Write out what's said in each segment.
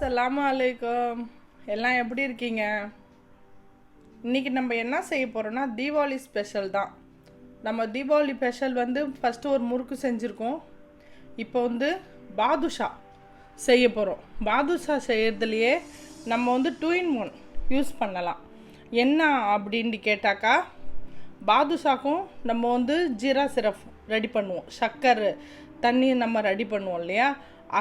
அஸ்ஸலாமு அலைக்கும். எல்லாம் எப்படி இருக்கீங்க? இன்றைக்கி நம்ம என்ன செய்ய போகிறோன்னா தீபாவளி ஸ்பெஷல் தான். நம்ம தீபாவளி ஸ்பெஷல் ஃபஸ்ட்டு ஒரு முறுக்கு செஞ்சுருக்கோம். இப்போ பாதுஷா செய்ய போகிறோம். பாதுஷா செய்கிறதுலையே நம்ம 2 in 1 யூஸ் பண்ணலாம். என்ன அப்படின்ட்டு கேட்டாக்கா, பாதுஷாக்கும் நம்ம ஜீரா சிரப் ரெடி பண்ணுவோம், சர்க்கரை தண்ணி நம்ம ரெடி பண்ணுவோம் இல்லையா,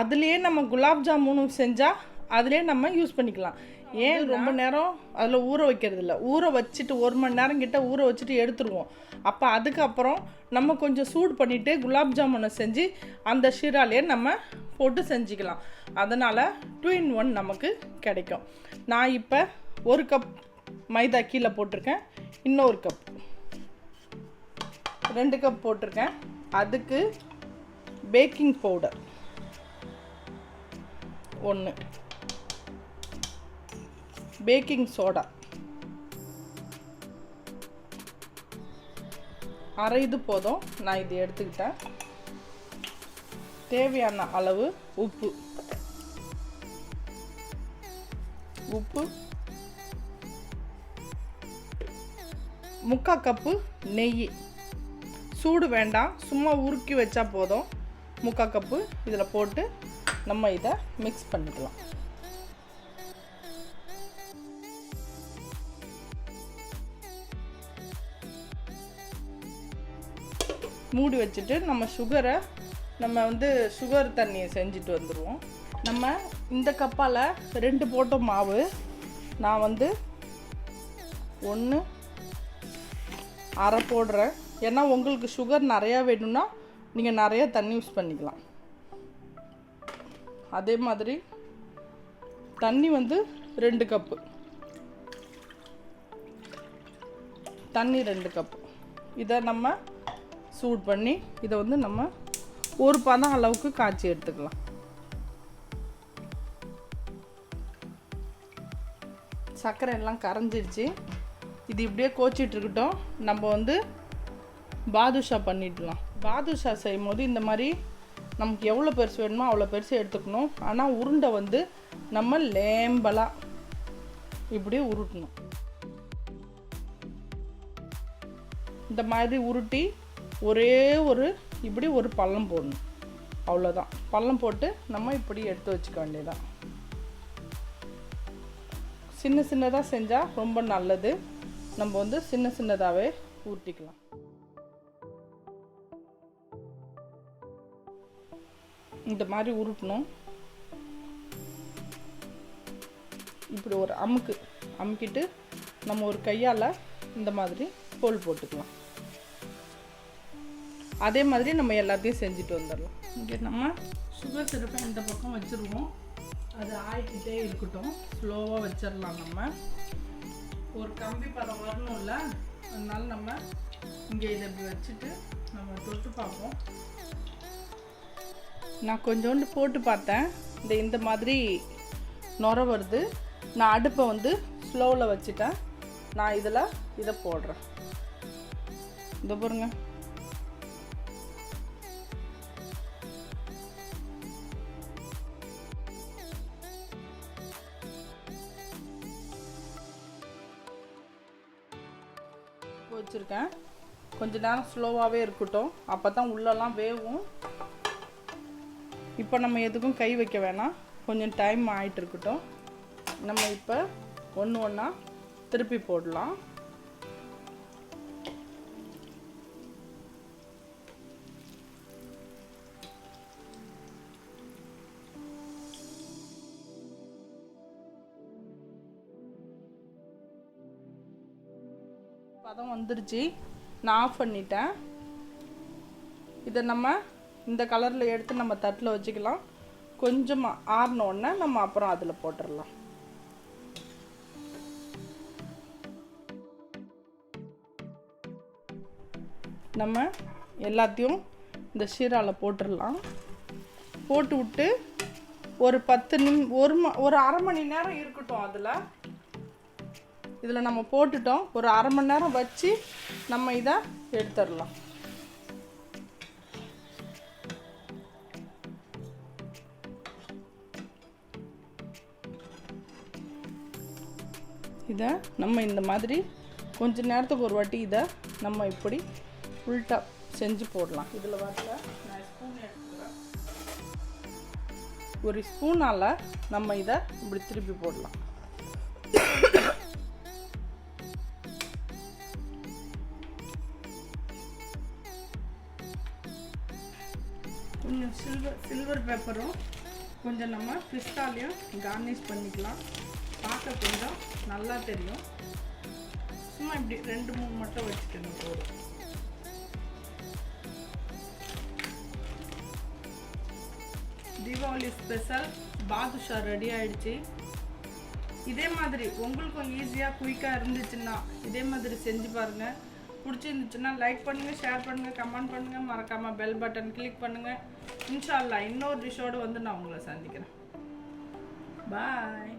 அதுலேயே நம்ம குலாப் ஜாமுனும் செஞ்சால் அதுலேயே நம்ம யூஸ் பண்ணிக்கலாம். ஏன் ரொம்ப நேரம் அதில் ஊற வைக்கிறது இல்லை, ஊற வச்சுட்டு 1 மணி நேரம் கிட்ட ஊற வச்சுட்டு எடுத்துருவோம். அப்போ அதுக்கப்புறம் நம்ம கொஞ்சம் சூடு பண்ணிவிட்டு குலாப் ஜாமுனை செஞ்சு அந்த ஷீராலேயே நம்ம போட்டு செஞ்சுக்கலாம். அதனால் 2 in 1 நமக்கு கிடைக்கும். நான் இப்போ 1 கப் மைதா கீழே போட்டிருக்கேன், இன்னொரு கப் 2 கப் போட்டிருக்கேன். அதுக்கு பேக்கிங் பவுடர் 1, பேக்கிங் சோடா அரை இது போதும், நான் இது எடுத்துக்கிட்டேன். தேவையான அளவு உப்பு 3/4 கப்பு நெய். சூடு வேண்டாம், சும்மா உருக்கி வச்சா போதும். 3/4 கப்பு இதில் போட்டு நம்ம இதை மிக்ஸ் பண்ணிக்கலாம். மூடி வச்சுட்டு நம்ம சுகரை சுகர் தண்ணியை செஞ்சுட்டு வந்துடுவோம். நம்ம இந்த கப்பால் 2 போட்ட மாவு, நான் 1 அரை போடுறேன். ஏன்னா உங்களுக்கு சுகர் நிறையா வேணும்னா நீங்கள் நிறையா தண்ணி யூஸ் பண்ணிக்கலாம். அதே மாதிரி தண்ணி 2 கப்பு, தண்ணி 2 கப்பு. இதை நம்ம சூடு பண்ணி இதை நம்ம ஒரு பதம் அளவுக்கு காய்ச்சி எடுத்துக்கலாம். சர்க்கரை எல்லாம் கரைஞ்சிடுச்சு. இது இப்படியே கோச்சிட்டு இருக்கட்டும். நம்ம பாதுஷா பண்ணிடலாம். பாதுஷா செய்யும் போது இந்த மாதிரி நமக்கு எவ்வளோ பெருசு வேணுமோ அவ்வளோ பெருசு எடுத்துக்கணும். ஆனால் உருண்டை நம்ம லேம்பலாக இப்படியே உருட்டணும். இந்த மாதிரி உருட்டி இப்படி ஒரு பள்ளம் போடணும். அவ்வளோதான். பள்ளம் போட்டு நம்ம இப்படி எடுத்து வச்சுக்க வேண்டியதான். சின்ன சின்னதாக செஞ்சால் ரொம்ப நல்லது. நம்ம சின்ன சின்னதாகவே ஊட்டிக்கலாம். இந்த மாதிரி உருட்டணும். இப்படி ஒரு அமுக்கிட்டு நம்ம ஒரு கையால் இந்த மாதிரி கோல் போட்டுக்கலாம். அதே மாதிரி நம்ம எல்லாத்தையும் செஞ்சுட்டு வந்துடலாம். இங்கே நம்ம சுகர் சிரப்பை இந்த பக்கம் வச்சுருவோம். அது ஆயிக்கிட்டே இருக்கட்டும், ஸ்லோவாக வச்சிடலாம். நம்ம ஒரு கம்பி பதம் வரணும்ல, அதனால நம்ம இங்கே இதை இப்படி வச்சுட்டு நம்ம தொட்டு பார்ப்போம். நான் கொஞ்சோண்டு போட்டு பார்த்தேன், இந்த மாதிரி நுர வருது. நான் அடுப்பை ஸ்லோவில் வச்சுட்டேன். நான் இதை போடுறேன். இந்த பாருங்க, வச்சுருக்கேன். கொஞ்ச நேரம் ஸ்லோவாகவே இருக்கட்டும், அப்போ தான் உள்ளெல்லாம் வேவும். இப்போ நம்ம எதுக்கும் கை வைக்க வேணாம், கொஞ்சம் டைம் ஆகிட்டு இருக்கட்டும். நம்ம இப்போ ஒன்று ஒன்றா திருப்பி போடலாம். பதம் வந்துருச்சு, நான் ஆஃப் பண்ணிட்டேன். இதை நம்ம இந்த கலரில் எடுத்து நம்ம தட்டில் வச்சுக்கலாம். கொஞ்சமாக ஆறின உடனே நம்ம அப்புறம் அதில் போட்டுடலாம். நம்ம எல்லாத்தையும் இந்த ஷீராவில் போட்டுடலாம். போட்டு விட்டு ஒரு 10 ஒரு அரை மணி நேரம் இருக்கட்டும். இதில் நம்ம போட்டுட்டோம். ஒரு அரை மணி நேரம் வச்சு நம்ம இதை எடுத்துடலாம். இதை நம்ம இந்த மாதிரி கொஞ்ச நேரத்துக்கு ஒரு வாட்டி இதை நம்ம இப்படி உல்ட்டா செஞ்சு போடலாம். இதில் வரல நான் ஸ்பூன் எடுத்துக்கிறேன். ஒரு ஸ்பூனால் நம்ம இதை இப்படி திருப்பி போடலாம். கொஞ்சம் சில்வர் பேப்பரும் கொஞ்சம் நம்ம பிஸ்தாலையும் கார்னிஷ் பண்ணிக்கலாம். பார்க்க கொஞ்சம் நல்லா தெரியும். சும்மா இப்படி 2-3 மட்டும் வச்சுக்கணும் போதும். தீபாவளி ஸ்பெஷல் பாதுஷா ரெடி ஆயிடுச்சு. இதே மாதிரி உங்களுக்கும் ஈஸியாக குயிக்காக இருந்துச்சுன்னா இதே மாதிரி செஞ்சு பாருங்கள். பிடிச்சிருந்துச்சுன்னா லைக் பண்ணுங்கள், ஷேர் பண்ணுங்கள், கமெண்ட் பண்ணுங்கள், மறக்காமல் பெல் பட்டன் கிளிக் பண்ணுங்கள். இன்ஷா அல்லாஹ் இன்னொரு டிஷ்ஷோடு வந்து நான் உங்களை சந்திக்கிறேன். பாய்.